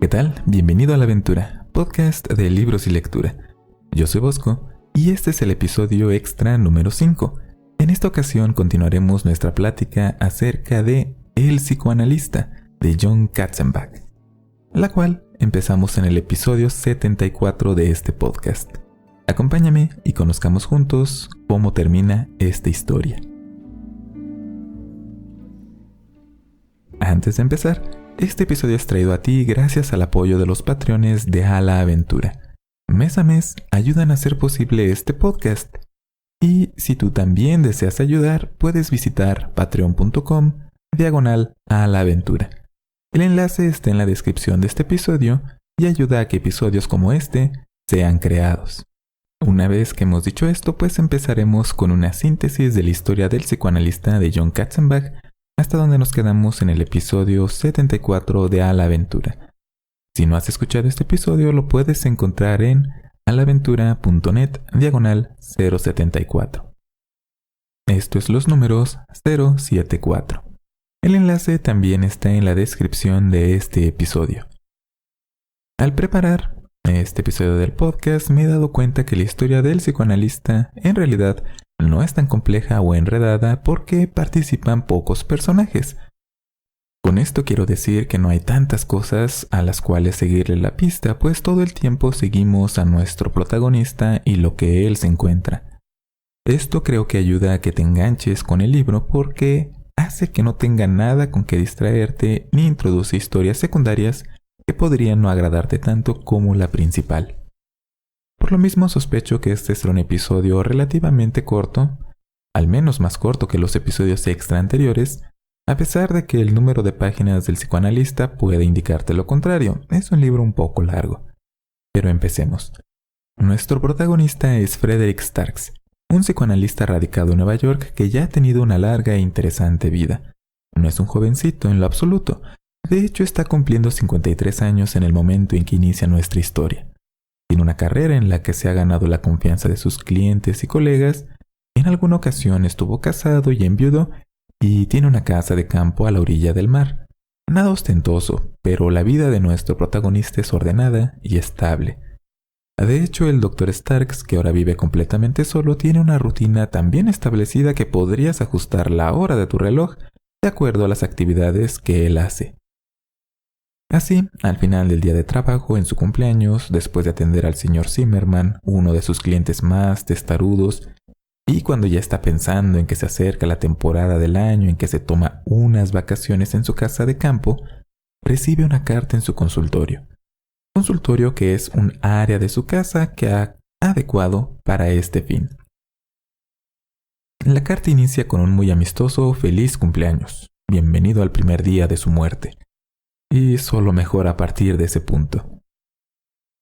¿Qué tal? Bienvenido a La Aventura, podcast de libros y lectura. Yo soy Bosco y este es el episodio extra número 5. En esta ocasión continuaremos nuestra plática acerca de El psicoanalista de Jon Katzenbach, la cual empezamos en el episodio 74 de este podcast. Acompáñame y conozcamos juntos cómo termina esta historia. Antes de empezar, este episodio es traído a ti gracias al apoyo de los Patreones de A la Aventura. Mes a mes ayudan a hacer posible este podcast. Y si tú también deseas ayudar, puedes visitar patreon.com/A la Aventura. El enlace está en la descripción de este episodio y ayuda a que episodios como este sean creados. Una vez que hemos dicho esto, pues empezaremos con una síntesis de la historia del psicoanalista de Jon Katzenbach, hasta donde nos quedamos en el episodio 74 de A la Aventura. Si no has escuchado este episodio, lo puedes encontrar en alaventura.net/074. Esto es los números 074. El enlace también está en la descripción de este episodio. Al preparar este episodio del podcast, me he dado cuenta que la historia del psicoanalista en realidad no es tan compleja o enredada porque participan pocos personajes. Con esto quiero decir que no hay tantas cosas a las cuales seguirle la pista, pues todo el tiempo seguimos a nuestro protagonista y lo que él se encuentra. Esto creo que ayuda a que te enganches con el libro porque hace que no tenga nada con que distraerte ni introduce historias secundarias que podrían no agradarte tanto como la principal. Por lo mismo sospecho que este será un episodio relativamente corto, al menos más corto que los episodios extra anteriores, a pesar de que el número de páginas del psicoanalista puede indicarte lo contrario. Es un libro un poco largo. Pero empecemos. Nuestro protagonista es Frederick Starks, un psicoanalista radicado en Nueva York que ya ha tenido una larga e interesante vida. No es un jovencito en lo absoluto. De hecho, está cumpliendo 53 años en el momento en que inicia nuestra historia. Tiene una carrera en la que se ha ganado la confianza de sus clientes y colegas. En alguna ocasión estuvo casado y enviudó y tiene una casa de campo a la orilla del mar. Nada ostentoso, pero la vida de nuestro protagonista es ordenada y estable. De hecho, el Dr. Starks, que ahora vive completamente solo, tiene una rutina tan bien establecida que podrías ajustar la hora de tu reloj de acuerdo a las actividades que él hace. Así, al final del día de trabajo, en su cumpleaños, después de atender al señor Zimmerman, uno de sus clientes más testarudos, y cuando ya está pensando en que se acerca la temporada del año en que se toma unas vacaciones en su casa de campo, recibe una carta en su consultorio. Consultorio que es un área de su casa que ha adecuado para este fin. La carta inicia con un muy amistoso "Feliz cumpleaños. Bienvenido al primer día de su muerte". Y solo mejora a partir de ese punto.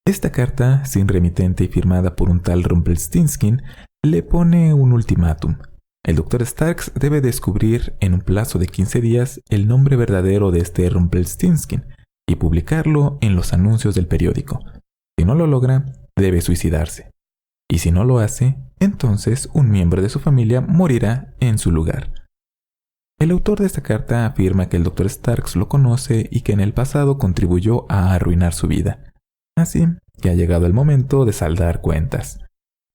Esta carta, sin remitente y firmada por un tal Rumpelstiltskin, le pone un ultimátum. El Dr. Starks debe descubrir en un plazo de 15 días el nombre verdadero de este Rumpelstiltskin y publicarlo en los anuncios del periódico. Si no lo logra, debe suicidarse. Y si no lo hace, entonces un miembro de su familia morirá en su lugar. El autor de esta carta afirma que el Dr. Starks lo conoce y que en el pasado contribuyó a arruinar su vida. Así que ha llegado el momento de saldar cuentas.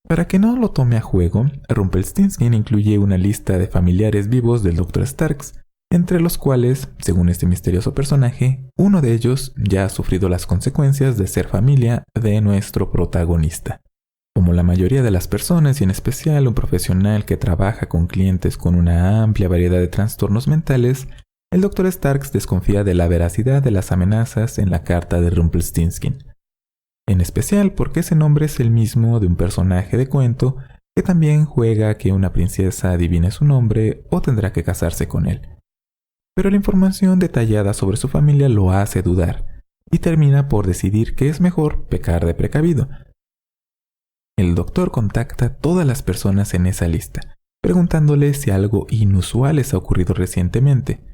Para que no lo tome a juego, Rumpelstiltskin incluye una lista de familiares vivos del Dr. Starks, entre los cuales, según este misterioso personaje, uno de ellos ya ha sufrido las consecuencias de ser familia de nuestro protagonista. Como la mayoría de las personas, y en especial un profesional que trabaja con clientes con una amplia variedad de trastornos mentales, el Dr. Starks desconfía de la veracidad de las amenazas en la carta de Rumpelstiltskin. En especial porque ese nombre es el mismo de un personaje de cuento que también juega a que una princesa adivine su nombre o tendrá que casarse con él. Pero la información detallada sobre su familia lo hace dudar y termina por decidir que es mejor pecar de precavido. El doctor contacta a todas las personas en esa lista, preguntándoles si algo inusual les ha ocurrido recientemente.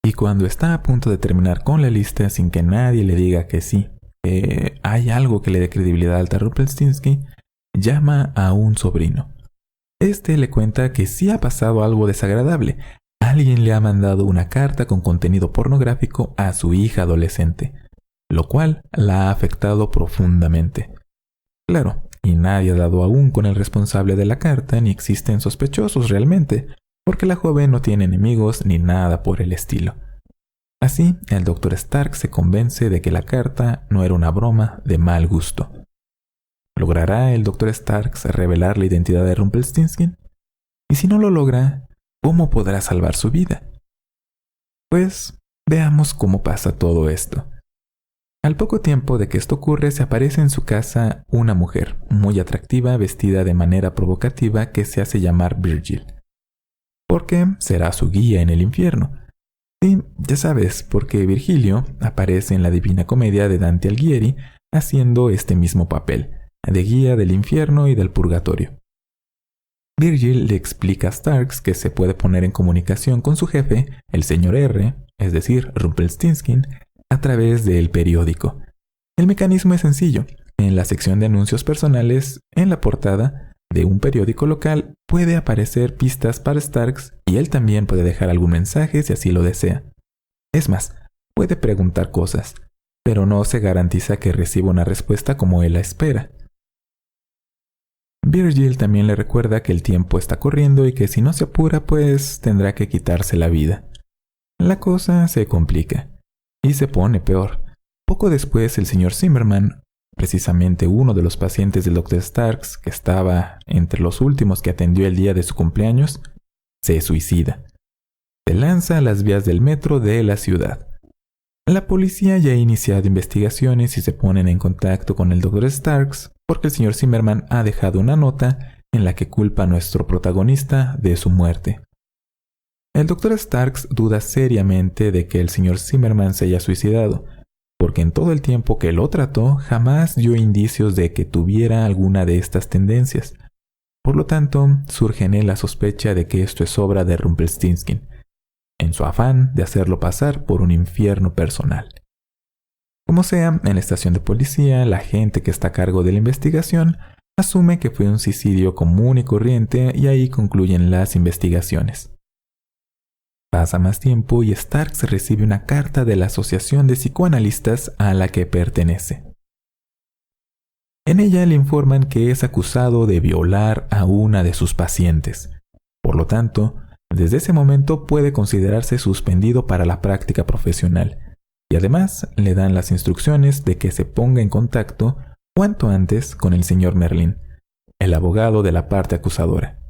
Y cuando está a punto de terminar con la lista sin que nadie le diga que sí, hay algo que le dé credibilidad al Rumpelstiltskin, llama a un sobrino. Este le cuenta que sí ha pasado algo desagradable. Alguien le ha mandado una carta con contenido pornográfico a su hija adolescente. lo cual la ha afectado profundamente. Claro, y nadie ha dado aún con el responsable de la carta ni existen sospechosos realmente, porque la joven no tiene enemigos ni nada por el estilo. Así, el Dr. Stark se convence de que la carta no era una broma de mal gusto. ¿Logrará el Dr. Stark revelar la identidad de Rumpelstiltskin? Y si no lo logra, ¿cómo podrá salvar su vida? Pues veamos cómo pasa todo esto. Al poco tiempo de que esto ocurre, se aparece en su casa una mujer muy atractiva vestida de manera provocativa que se hace llamar Virgil, porque será su guía en el infierno. Sí, ya sabes, porque Virgilio aparece en la Divina Comedia de Dante Alighieri haciendo este mismo papel, de guía del infierno y del purgatorio. Virgil le explica a Starks que se puede poner en comunicación con su jefe, el señor R, es decir, Rumpelstiltskin, a través del periódico. El mecanismo es sencillo. En la sección de anuncios personales, en la portada de un periódico local, puede aparecer pistas para Starks y él también puede dejar algún mensaje si así lo desea. Es más, puede preguntar cosas, pero no se garantiza que reciba una respuesta como él la espera. Virgil también le recuerda que el tiempo está corriendo y que si no se apura, pues tendrá que quitarse la vida. La cosa se complica y se pone peor. Poco después, el señor Zimmerman, precisamente uno de los pacientes del Dr. Starks, que estaba entre los últimos que atendió el día de su cumpleaños, se suicida. Se lanza a las vías del metro de la ciudad. La policía ya ha iniciado investigaciones y se ponen en contacto con el Dr. Starks porque el señor Zimmerman ha dejado una nota en la que culpa a nuestro protagonista de su muerte. El Dr. Starks duda seriamente de que el señor Zimmerman se haya suicidado, porque en todo el tiempo que lo trató jamás dio indicios de que tuviera alguna de estas tendencias. Por lo tanto, surge en él la sospecha de que esto es obra de Rumpelstiltskin, en su afán de hacerlo pasar por un infierno personal. Como sea, en la estación de policía, la gente que está a cargo de la investigación asume que fue un suicidio común y corriente y ahí concluyen las investigaciones. Pasa más tiempo y Starks recibe una carta de la Asociación de Psicoanalistas a la que pertenece. En ella le informan que es acusado de violar a una de sus pacientes. Por lo tanto, desde ese momento puede considerarse suspendido para la práctica profesional. Y además le dan las instrucciones de que se ponga en contacto cuanto antes con el señor Merlin, el abogado de la parte acusadora.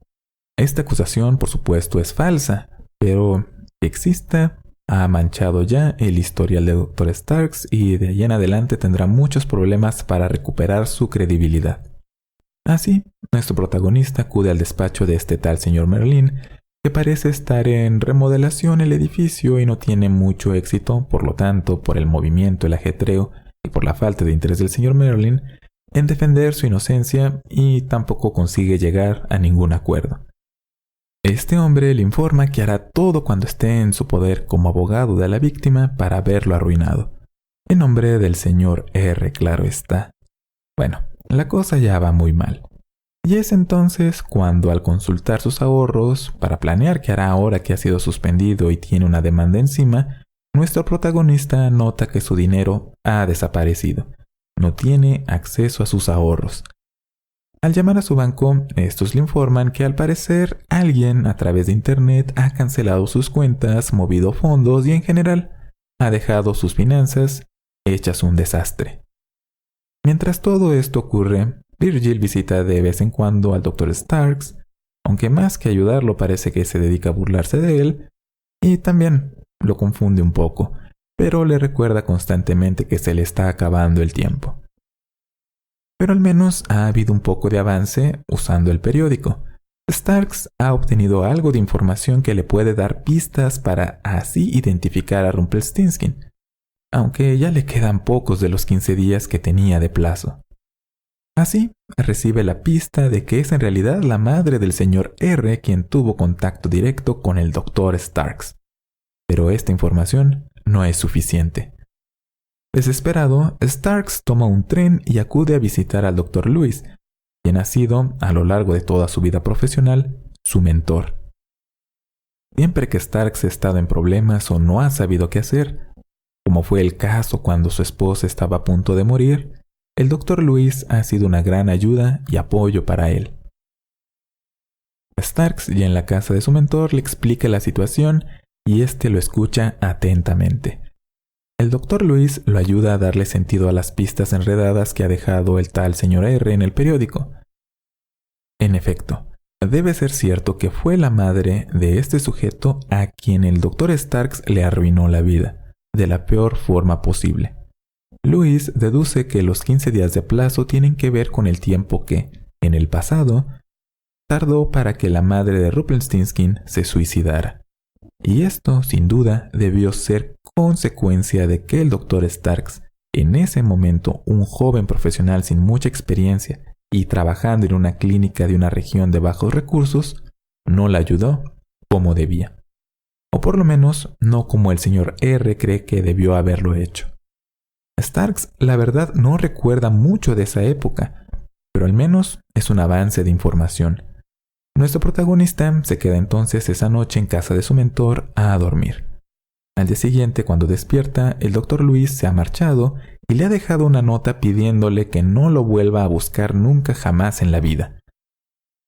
Esta acusación, por supuesto, es falsa, pero que exista ha manchado ya el historial de Dr. Starks y de ahí en adelante tendrá muchos problemas para recuperar su credibilidad. Así, nuestro protagonista acude al despacho de este tal señor Merlin, que parece estar en remodelación el edificio y no tiene mucho éxito, por lo tanto, por el movimiento, el ajetreo y por la falta de interés del señor Merlin en defender su inocencia y tampoco consigue llegar a ningún acuerdo. Este hombre le informa que hará todo cuando esté en su poder como abogado de la víctima para verlo arruinado. En nombre del señor R, claro está. Bueno, la cosa ya va muy mal. Y es entonces cuando, al consultar sus ahorros para planear qué hará ahora que ha sido suspendido y tiene una demanda encima, nuestro protagonista nota que su dinero ha desaparecido. No tiene acceso a sus ahorros. Al llamar a su banco, estos le informan que al parecer alguien a través de internet ha cancelado sus cuentas, movido fondos y en general ha dejado sus finanzas hechas un desastre. Mientras todo esto ocurre, Virgil visita de vez en cuando al Dr. Starks, aunque más que ayudarlo parece que se dedica a burlarse de él, y también lo confunde un poco, pero le recuerda constantemente que se le está acabando el tiempo. Pero al menos ha habido un poco de avance usando el periódico. Starks ha obtenido algo de información que le puede dar pistas para así identificar a Rumpelstiltskin, aunque ya le quedan pocos de los 15 días que tenía de plazo. Así, recibe la pista de que es en realidad la madre del señor R quien tuvo contacto directo con el Dr. Starks. Pero esta información no es suficiente. Desesperado, Starks toma un tren y acude a visitar al Dr. Lewis, quien ha sido, a lo largo de toda su vida profesional, su mentor. Siempre que Starks ha estado en problemas o no ha sabido qué hacer, Como fue el caso cuando su esposa estaba a punto de morir, el Dr. Lewis ha sido una gran ayuda y apoyo para él. Starks, ya en la casa de su mentor, le explica la situación y este lo escucha atentamente. El Dr. Lewis lo ayuda a darle sentido a las pistas enredadas que ha dejado el tal señor R en el periódico. En efecto, debe ser cierto que fue la madre de este sujeto a quien el Dr. Starks le arruinó la vida, de la peor forma posible. Lewis deduce que los 15 días de plazo tienen que ver con el tiempo que, en el pasado, tardó para que la madre de Rumpelstiltskin se suicidara. Y esto, sin duda, debió ser consecuencia de que el Dr. Starks, en ese momento un joven profesional sin mucha experiencia y trabajando en una clínica de una región de bajos recursos, no la ayudó como debía. O por lo menos, no como el señor R cree que debió haberlo hecho. Starks, la verdad, no recuerda mucho de esa época, pero al menos es un avance de información. Nuestro protagonista se queda entonces esa noche en casa de su mentor a dormir. Al día siguiente, cuando despierta, el Dr. Lewis se ha marchado y le ha dejado una nota pidiéndole que no lo vuelva a buscar nunca jamás en la vida.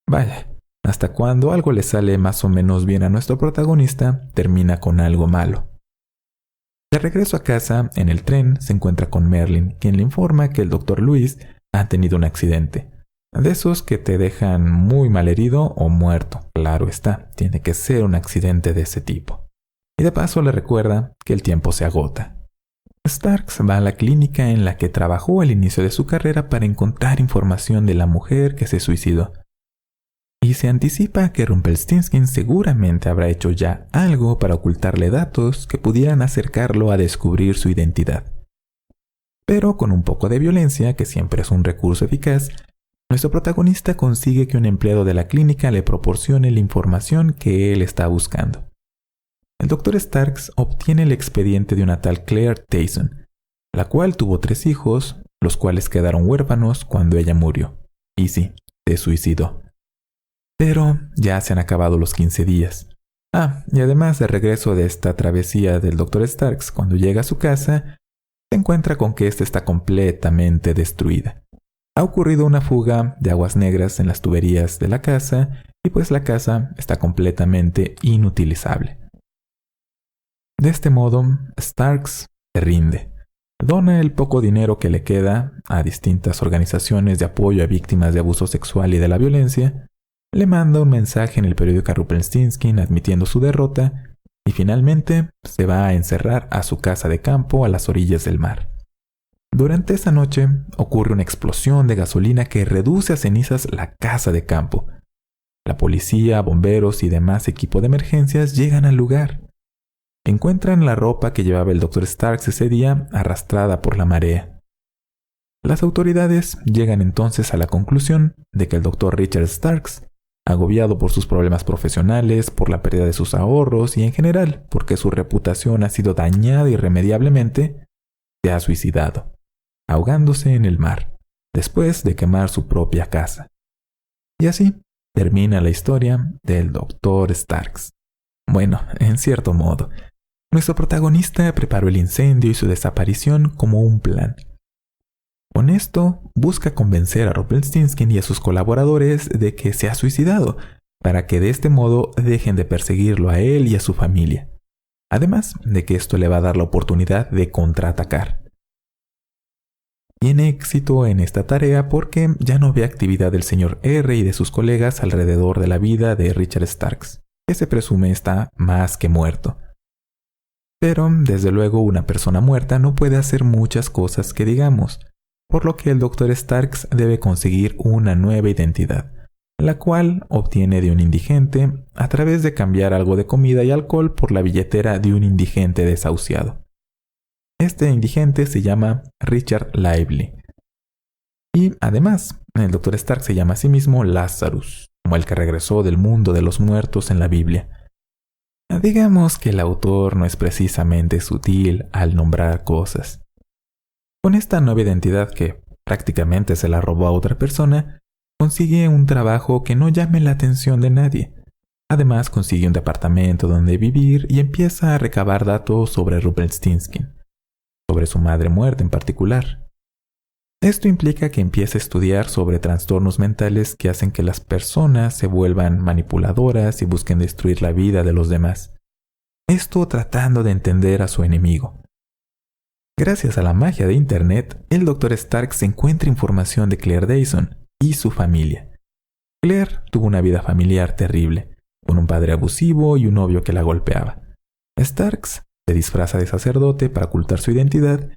Vaya, hasta cuando algo le sale más o menos bien a nuestro protagonista, termina con algo malo. De regreso a casa, en el tren, se encuentra con Merlin, quien le informa que el Dr. Lewis ha tenido un accidente. De esos que te dejan muy malherido o muerto. Claro está, tiene que ser un accidente de ese tipo. Y de paso le recuerda que el tiempo se agota. Starks va a la clínica en la que trabajó al inicio de su carrera para encontrar información de la mujer que se suicidó. Y se anticipa que Rumpelstiltskin seguramente habrá hecho ya algo para ocultarle datos que pudieran acercarlo a descubrir su identidad. Pero con un poco de violencia, que siempre es un recurso eficaz, nuestro protagonista consigue que un empleado de la clínica le proporcione la información que él está buscando. El Dr. Starks obtiene el expediente de una tal Claire Tyson, la cual tuvo 3 hijos, los cuales quedaron huérfanos cuando ella murió. Y sí, se suicidó. Pero ya se han acabado los 15 días. Y además de regreso de esta travesía del Dr. Starks, cuando llega a su casa, se encuentra con que ésta está completamente destruida. Ha ocurrido una fuga de aguas negras en las tuberías de la casa y pues la casa está completamente inutilizable. De este modo, Starks se rinde. Dona el poco dinero que le queda a distintas organizaciones de apoyo a víctimas de abuso sexual y de la violencia, le manda un mensaje en el periódico a Rumpelstiltskin admitiendo su derrota y finalmente se va a encerrar a su casa de campo a las orillas del mar. Durante esa noche ocurre una explosión de gasolina que reduce a cenizas la casa de campo. La policía, bomberos y demás equipo de emergencias llegan al lugar. Encuentran la ropa que llevaba el Dr. Starks ese día arrastrada por la marea. Las autoridades llegan entonces a la conclusión de que el Dr. Richard Starks, agobiado por sus problemas profesionales, por la pérdida de sus ahorros y en general porque su reputación ha sido dañada irremediablemente, se ha suicidado, ahogándose en el mar, después de quemar su propia casa. Y así termina la historia del Dr. Starks. Bueno, en cierto modo, nuestro protagonista preparó el incendio y su desaparición como un plan. Con esto, busca convencer a Rumpelstiltskin y a sus colaboradores de que se ha suicidado, para que de este modo dejen de perseguirlo a él y a su familia. Además de que esto le va a dar la oportunidad de contraatacar. Tiene éxito en esta tarea porque ya no ve actividad del señor R y de sus colegas alrededor de la vida de Richard Starks, que se presume está más que muerto. Pero, desde luego, una persona muerta no puede hacer muchas cosas que digamos, por lo que el Dr. Starks debe conseguir una nueva identidad, la cual obtiene de un indigente a través de cambiar algo de comida y alcohol por la billetera de un indigente desahuciado. Este indigente se llama Richard Lively. Y además, el Dr. Stark se llama a sí mismo Lazarus, como el que regresó del mundo de los muertos en la Biblia. Digamos que el autor no es precisamente sutil al nombrar cosas. Con esta nueva identidad que prácticamente se la robó a otra persona, consigue un trabajo que no llame la atención de nadie. Además, consigue un departamento donde vivir y empieza a recabar datos sobre Rumpelstiltskin, sobre su madre muerta en particular. Esto implica que empieza a estudiar sobre trastornos mentales que hacen que las personas se vuelvan manipuladoras y busquen destruir la vida de los demás. Esto tratando de entender a su enemigo. Gracias a la magia de Internet, el Dr. Starks encuentra información de Claire Dayson y su familia. Claire tuvo una vida familiar terrible, con un padre abusivo y un novio que la golpeaba. Starks se disfraza de sacerdote para ocultar su identidad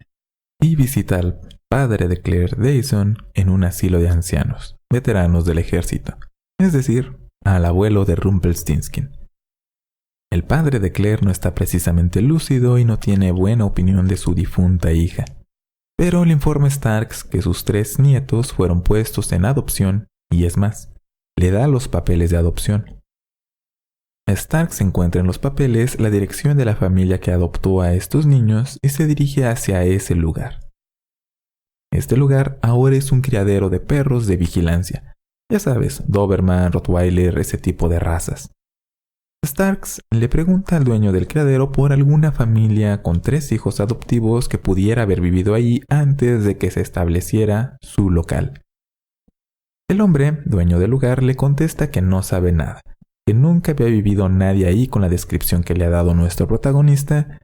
y visita al padre de Claire Dayson en un asilo de ancianos, veteranos del ejército, es decir, al abuelo de Rumpelstiltskin. El padre de Claire no está precisamente lúcido y no tiene buena opinión de su difunta hija, pero le informa a Starks que sus 3 nietos fueron puestos en adopción y es más, le da los papeles de adopción. Starks encuentra en los papeles la dirección de la familia que adoptó a estos niños y se dirige hacia ese lugar. Este lugar ahora es un criadero de perros de vigilancia. Ya sabes, Doberman, Rottweiler, ese tipo de razas. Starks le pregunta al dueño del criadero por alguna familia con 3 hijos adoptivos que pudiera haber vivido ahí antes de que se estableciera su local. El hombre, dueño del lugar, le contesta que no sabe nada, que nunca había vivido nadie ahí con la descripción que le ha dado nuestro protagonista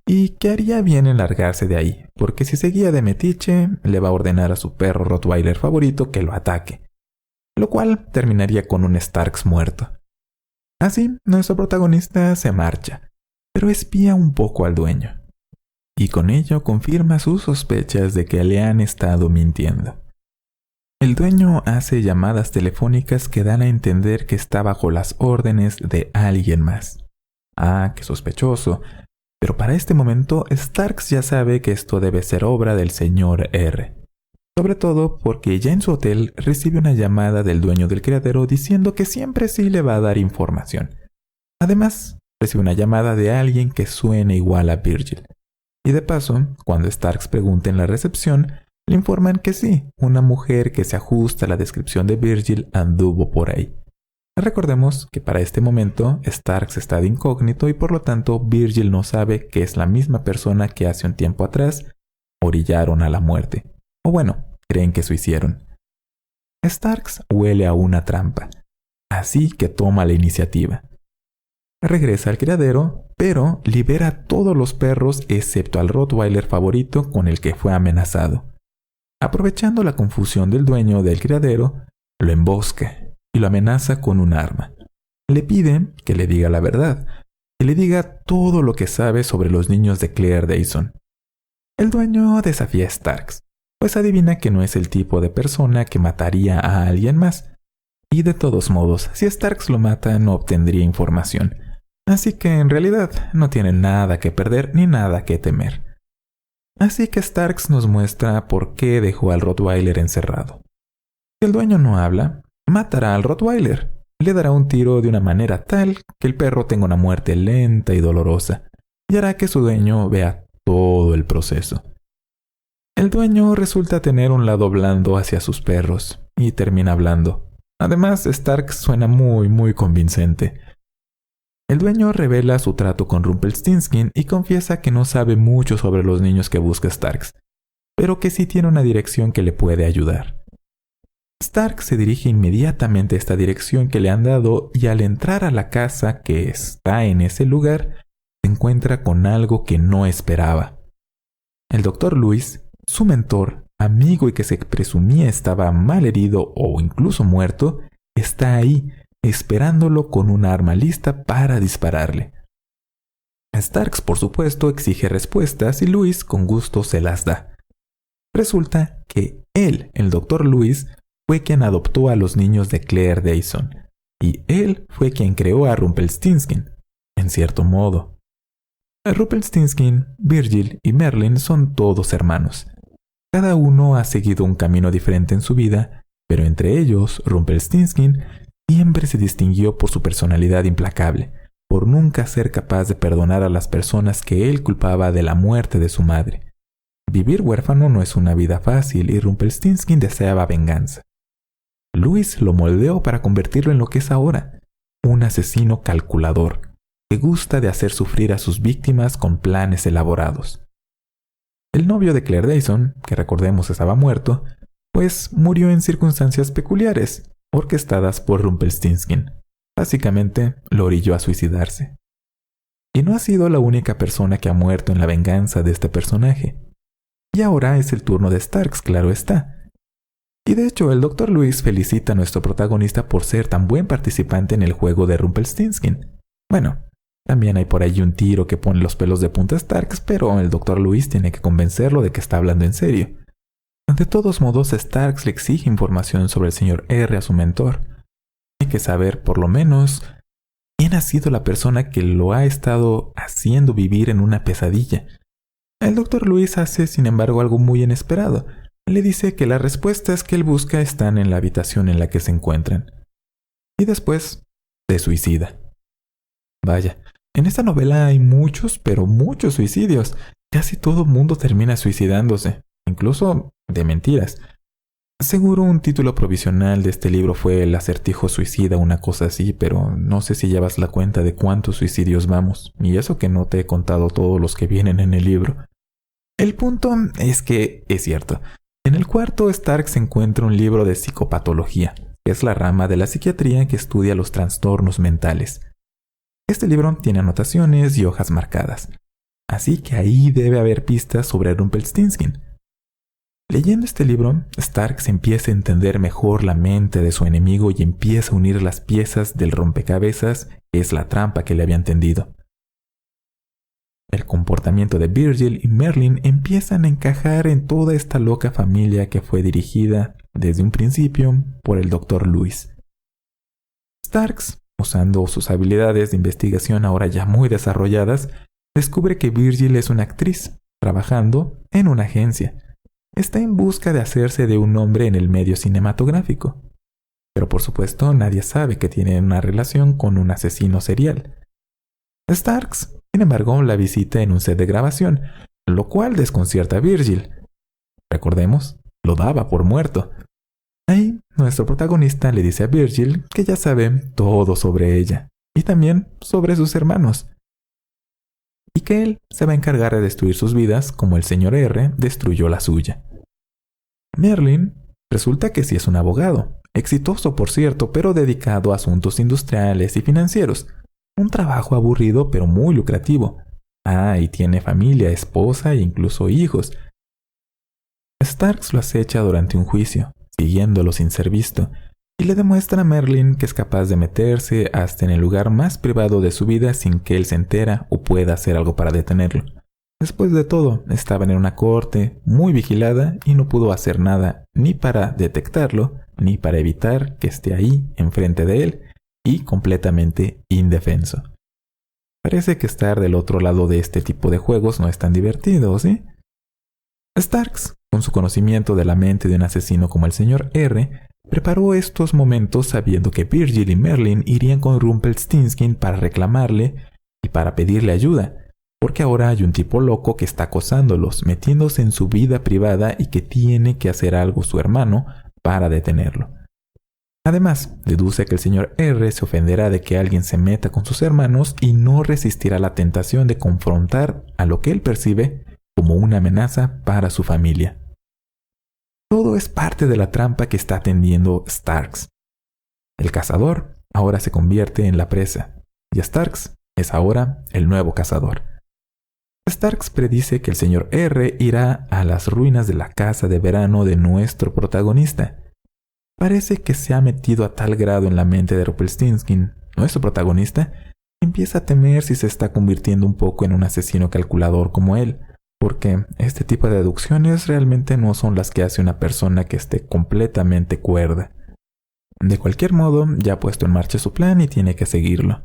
y que haría bien en largarse de ahí, porque si seguía de metiche, le va a ordenar a su perro Rottweiler favorito que lo ataque, lo cual terminaría con un Starks muerto. Así, nuestro protagonista se marcha, pero espía un poco al dueño, y con ello confirma sus sospechas de que le han estado mintiendo. El dueño hace llamadas telefónicas que dan a entender que está bajo las órdenes de alguien más. Ah, qué sospechoso, pero para este momento Starks ya sabe que esto debe ser obra del señor R. Sobre todo porque ya en su hotel recibe una llamada del dueño del criadero diciendo que siempre sí le va a dar información. Además, recibe una llamada de alguien que suena igual a Virgil. Y de paso, cuando Starks pregunta en la recepción, le informan que sí, una mujer que se ajusta a la descripción de Virgil anduvo por ahí. Recordemos que para este momento Starks está de incógnito y por lo tanto Virgil no sabe que es la misma persona que hace un tiempo atrás orillaron a la muerte. O bueno, creen que eso hicieron. Starks huele a una trampa, así que toma la iniciativa. Regresa al criadero, pero libera a todos los perros excepto al Rottweiler favorito con el que fue amenazado. Aprovechando la confusión del dueño del criadero, lo embosca y lo amenaza con un arma. Le pide que le diga la verdad, que le diga todo lo que sabe sobre los niños de Claire Dayson. El dueño desafía a Starks, pues adivina que no es el tipo de persona que mataría a alguien más. Y de todos modos, si Starks lo mata, no obtendría información. Así que en realidad no tiene nada que perder ni nada que temer. Así que Starks nos muestra por qué dejó al Rottweiler encerrado. Si el dueño no habla, matará al Rottweiler. Le dará un tiro de una manera tal que el perro tenga una muerte lenta y dolorosa, y hará que su dueño vea todo el proceso. El dueño resulta tener un lado blando hacia sus perros y termina hablando. Además, Starks suena muy convincente. El dueño revela su trato con Rumpelstiltskin y confiesa que no sabe mucho sobre los niños que busca Starks, pero que sí tiene una dirección que le puede ayudar. Starks se dirige inmediatamente a esta dirección que le han dado y al entrar a la casa que está en ese lugar, se encuentra con algo que no esperaba. El Dr. Lewis, su mentor, amigo y que se presumía estaba mal herido o incluso muerto, está ahí, esperándolo con un arma lista para dispararle. Starks, por supuesto, exige respuestas y Lewis con gusto se las da. Resulta que él, el Dr. Lewis, fue quien adoptó a los niños de Claire Dayson, y él fue quien creó a Rumpelstiltskin, en cierto modo. Rumpelstiltskin, Virgil y Merlin son todos hermanos. Cada uno ha seguido un camino diferente en su vida, pero entre ellos, Rumpelstiltskin siempre se distinguió por su personalidad implacable, por nunca ser capaz de perdonar a las personas que él culpaba de la muerte de su madre. Vivir huérfano no es una vida fácil y Rumpelstiltskin deseaba venganza. Lewis lo moldeó para convertirlo en lo que es ahora, un asesino calculador, que gusta de hacer sufrir a sus víctimas con planes elaborados. El novio de Claire Dyson, que recordemos estaba muerto, pues murió en circunstancias peculiares, orquestadas por Rumpelstiltskin. Básicamente, lo orilló a suicidarse. Y no ha sido la única persona que ha muerto en la venganza de este personaje. Y ahora es el turno de Starks, claro está. Y de hecho, el Dr. Lewis felicita a nuestro protagonista por ser tan buen participante en el juego de Rumpelstiltskin. Bueno, también hay por ahí un tiro que pone los pelos de punta a Starks, pero el Dr. Lewis tiene que convencerlo de que está hablando en serio. De todos modos, Starks le exige información sobre el señor R a su mentor. Hay que saber, por lo menos, quién ha sido la persona que lo ha estado haciendo vivir en una pesadilla. El Dr. Lewis hace, sin embargo, algo muy inesperado. Le dice que las respuestas que él busca están en la habitación en la que se encuentran. Y después, se suicida. Vaya, en esta novela hay muchos, pero muchos suicidios. Casi todo el mundo termina suicidándose, incluso de mentiras. Seguro un título provisional de este libro fue El acertijo suicida, una cosa así, pero no sé si llevas la cuenta de cuántos suicidios vamos, y eso que no te he contado todos los que vienen en el libro. El punto es que, es cierto, en el cuarto Stark se encuentra un libro de psicopatología, que es la rama de la psiquiatría que estudia los trastornos mentales. Este libro tiene anotaciones y hojas marcadas, así que ahí debe haber pistas sobre Rumpelstiltskin. Leyendo este libro, Stark se empieza a entender mejor la mente de su enemigo y empieza a unir las piezas del rompecabezas que es la trampa que le habían tendido. El comportamiento de Virgil y Merlin empiezan a encajar en toda esta loca familia que fue dirigida desde un principio por el Dr. Lewis. Starks, usando sus habilidades de investigación ahora ya muy desarrolladas, descubre que Virgil es una actriz, trabajando en una agencia. Está en busca de hacerse de un nombre en el medio cinematográfico. Pero por supuesto nadie sabe que tiene una relación con un asesino serial. Starks, sin embargo, la visita en un set de grabación, lo cual desconcierta a Virgil. Recordemos, lo daba por muerto. Ahí, nuestro protagonista le dice a Virgil que ya sabe todo sobre ella, y también sobre sus hermanos. Y que él se va a encargar de destruir sus vidas como el señor R destruyó la suya. Merlin resulta que sí es un abogado, exitoso por cierto, pero dedicado a asuntos industriales y financieros. Un trabajo aburrido pero muy lucrativo. Y tiene familia, esposa e incluso hijos. Starks lo acecha durante un juicio, siguiéndolo sin ser visto, y le demuestra a Merlin que es capaz de meterse hasta en el lugar más privado de su vida sin que él se entera o pueda hacer algo para detenerlo. Después de todo, estaban en una corte muy vigilada y no pudo hacer nada ni para detectarlo, ni para evitar que esté ahí enfrente de él y completamente indefenso. Parece que estar del otro lado de este tipo de juegos no es tan divertido, ¿sí? Starks, con su conocimiento de la mente de un asesino como el señor R, preparó estos momentos sabiendo que Virgil y Merlin irían con Rumpelstiltskin para reclamarle y para pedirle ayuda, porque ahora hay un tipo loco que está acosándolos, metiéndose en su vida privada y que tiene que hacer algo su hermano para detenerlo. Además, deduce que el señor R se ofenderá de que alguien se meta con sus hermanos y no resistirá la tentación de confrontar a lo que él percibe como una amenaza para su familia. Todo es parte de la trampa que está tendiendo Starks. El cazador ahora se convierte en la presa, y Starks es ahora el nuevo cazador. Starks predice que el señor R irá a las ruinas de la casa de verano de nuestro protagonista. Parece que se ha metido a tal grado en la mente de Rumpelstiltskin, nuestro protagonista, empieza a temer si se está convirtiendo un poco en un asesino calculador como él, porque este tipo de deducciones realmente no son las que hace una persona que esté completamente cuerda. De cualquier modo, ya ha puesto en marcha su plan y tiene que seguirlo.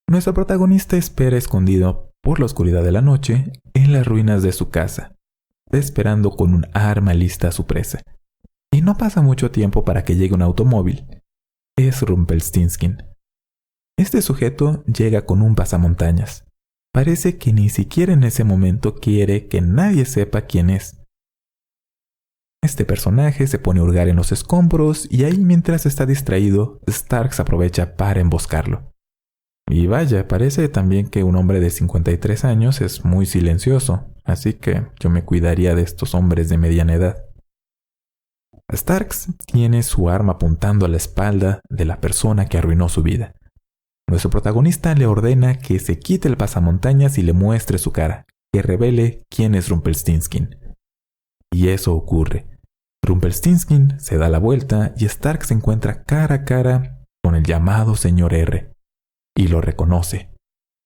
Nuestro protagonista espera escondido por la oscuridad de la noche en las ruinas de su casa, esperando con un arma lista a su presa. Y no pasa mucho tiempo para que llegue un automóvil. Es Rumpelstiltskin. Este sujeto llega con un pasamontañas. Parece que ni siquiera en ese momento quiere que nadie sepa quién es. Este personaje se pone a hurgar en los escombros y ahí mientras está distraído, Starks aprovecha para emboscarlo. Y vaya, parece también que un hombre de 53 años es muy silencioso, así que yo me cuidaría de estos hombres de mediana edad. Starks tiene su arma apuntando a la espalda de la persona que arruinó su vida. Nuestro protagonista le ordena que se quite el pasamontañas y le muestre su cara, que revele quién es Rumpelstiltskin. Y eso ocurre. Rumpelstiltskin se da la vuelta y Stark se encuentra cara a cara con el llamado Señor R. Y lo reconoce.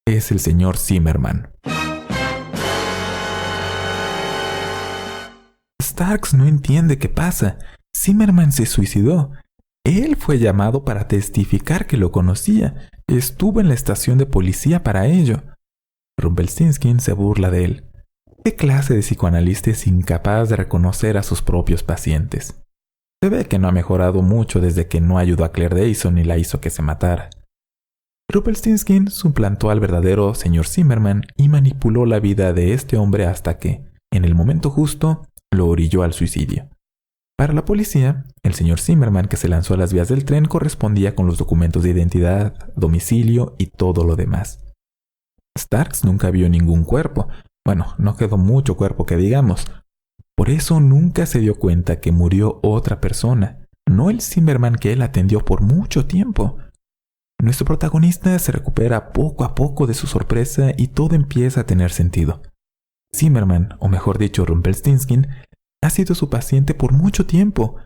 Es el señor Zimmerman. Starks no entiende qué pasa. Zimmerman se suicidó. Él fue llamado para testificar que lo conocía. Estuvo en la estación de policía para ello. Rumpelstiltskin se burla de él. ¿Qué clase de psicoanalista es incapaz de reconocer a sus propios pacientes? Se ve que no ha mejorado mucho desde que no ayudó a Claire Dyson y la hizo que se matara. Rumpelstiltskin suplantó al verdadero señor Zimmerman y manipuló la vida de este hombre hasta que, en el momento justo, lo orilló al suicidio. Para la policía, el señor Zimmerman que se lanzó a las vías del tren correspondía con los documentos de identidad, domicilio y todo lo demás. Starks nunca vio ningún cuerpo. Bueno, no quedó mucho cuerpo que digamos. Por eso nunca se dio cuenta que murió otra persona, no el Zimmerman que él atendió por mucho tiempo. Nuestro protagonista se recupera poco a poco de su sorpresa y todo empieza a tener sentido. Zimmerman, o mejor dicho Rumpelstiltskin, ha sido su paciente por mucho tiempo.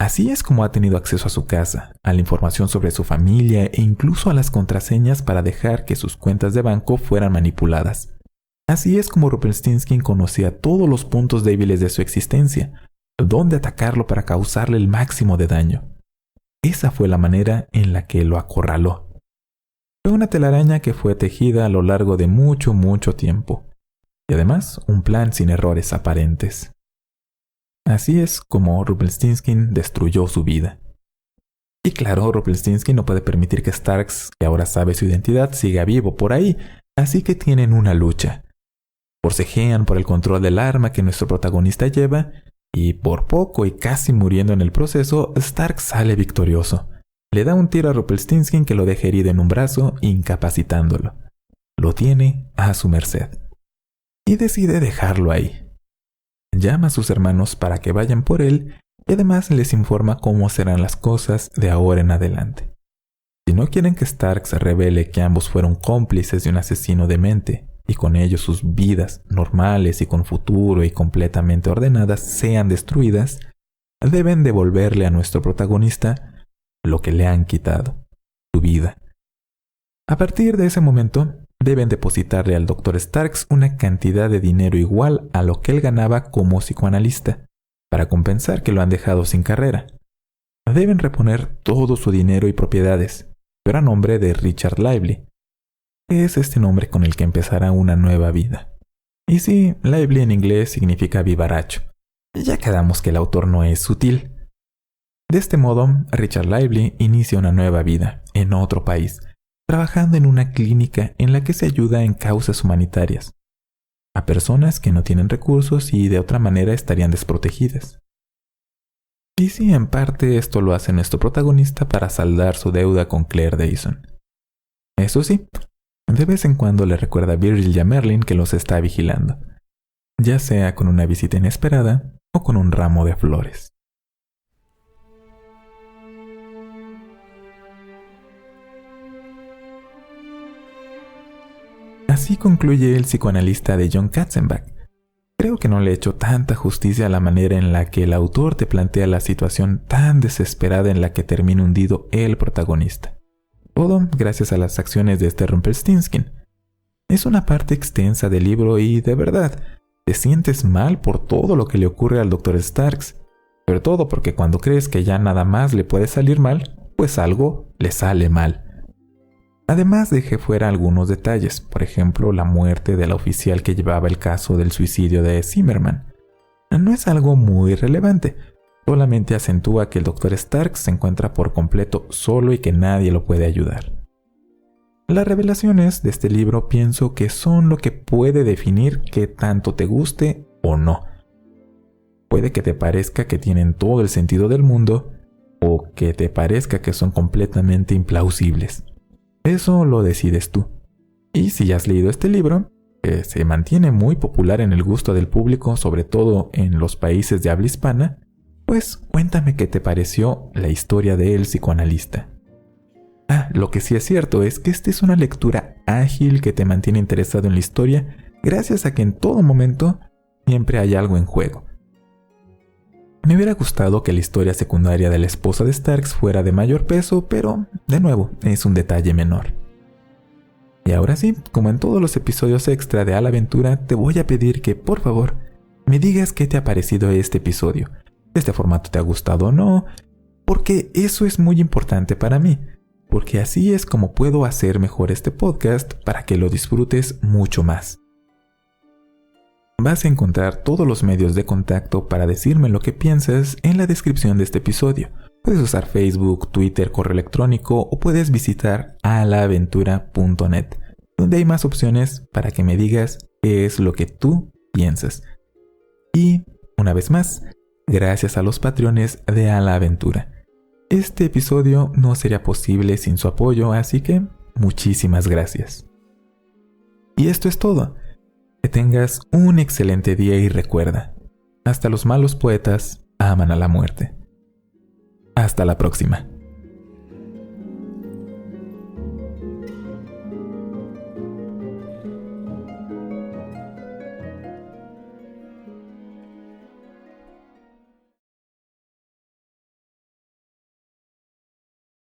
Así es como ha tenido acceso a su casa, a la información sobre su familia e incluso a las contraseñas para dejar que sus cuentas de banco fueran manipuladas. Así es como Rumpelstiltskin conocía todos los puntos débiles de su existencia, dónde atacarlo para causarle el máximo de daño. Esa fue la manera en la que lo acorraló. Fue una telaraña que fue tejida a lo largo de mucho tiempo. Y además, un plan sin errores aparentes. Así es como Rumpelstiltskin destruyó su vida. Y claro, Rumpelstiltskin no puede permitir que Starks, que ahora sabe su identidad, siga vivo por ahí, así que tienen una lucha. Forcejean por el control del arma que nuestro protagonista lleva, y por poco y casi muriendo en el proceso, Stark sale victorioso. Le da un tiro a Rumpelstiltskin que lo deja herido en un brazo, incapacitándolo. Lo tiene a su merced. Y decide dejarlo ahí. Llama a sus hermanos para que vayan por él y además les informa cómo serán las cosas de ahora en adelante. Si no quieren que Stark se revele que ambos fueron cómplices de un asesino demente y con ello sus vidas normales y con futuro y completamente ordenadas sean destruidas, deben devolverle a nuestro protagonista lo que le han quitado, su vida. A partir de ese momento, deben depositarle al Dr. Starks una cantidad de dinero igual a lo que él ganaba como psicoanalista, para compensar que lo han dejado sin carrera. Deben reponer todo su dinero y propiedades, pero a nombre de Richard Lively. Es este nombre con el que empezará una nueva vida. Y sí, Lively en inglés significa vivaracho. Ya quedamos que el autor no es sutil. De este modo, Richard Lively inicia una nueva vida en otro país, trabajando en una clínica en la que se ayuda en causas humanitarias a personas que no tienen recursos y de otra manera estarían desprotegidas. Y sí, en parte esto lo hace nuestro protagonista para saldar su deuda con Claire Dyson. Eso sí, de vez en cuando le recuerda a Virgil y a Merlin que los está vigilando, ya sea con una visita inesperada o con un ramo de flores. Así concluye el psicoanalista de John Katzenbach. Creo que no le he hecho tanta justicia a la manera en la que el autor te plantea la situación tan desesperada en la que termina hundido el protagonista. Todo gracias a las acciones de este Rumpelstiltskin. Es una parte extensa del libro y, de verdad, te sientes mal por todo lo que le ocurre al Dr. Starks. Sobre todo porque cuando crees que ya nada más le puede salir mal, pues algo le sale mal. Además dejé fuera algunos detalles, por ejemplo la muerte de la oficial que llevaba el caso del suicidio de Zimmerman. No es algo muy relevante, solamente acentúa que el Dr. Stark se encuentra por completo solo y que nadie lo puede ayudar. Las revelaciones de este libro pienso que son lo que puede definir qué tanto te guste o no. Puede que te parezca que tienen todo el sentido del mundo o que te parezca que son completamente implausibles. Eso lo decides tú. Y si ya has leído este libro, que se mantiene muy popular en el gusto del público, sobre todo en los países de habla hispana, pues cuéntame qué te pareció la historia del psicoanalista. Lo que sí es cierto es que esta es una lectura ágil que te mantiene interesado en la historia, gracias a que en todo momento siempre hay algo en juego. Me hubiera gustado que la historia secundaria de la esposa de Starks fuera de mayor peso, pero, de nuevo, es un detalle menor. Y ahora sí, como en todos los episodios extra de A la Aventura, te voy a pedir que, por favor, me digas qué te ha parecido este episodio. Si este formato te ha gustado o no, porque eso es muy importante para mí, porque así es como puedo hacer mejor este podcast para que lo disfrutes mucho más. Vas a encontrar todos los medios de contacto para decirme lo que piensas en la descripción de este episodio. Puedes usar Facebook, Twitter, correo electrónico o puedes visitar alaaventura.net, donde hay más opciones para que me digas qué es lo que tú piensas. Y, una vez más, gracias a los Patreones de A la Aventura. Este episodio no sería posible sin su apoyo, así que muchísimas gracias. Y esto es todo. Que tengas un excelente día y recuerda, hasta los malos poetas aman a la muerte. Hasta la próxima.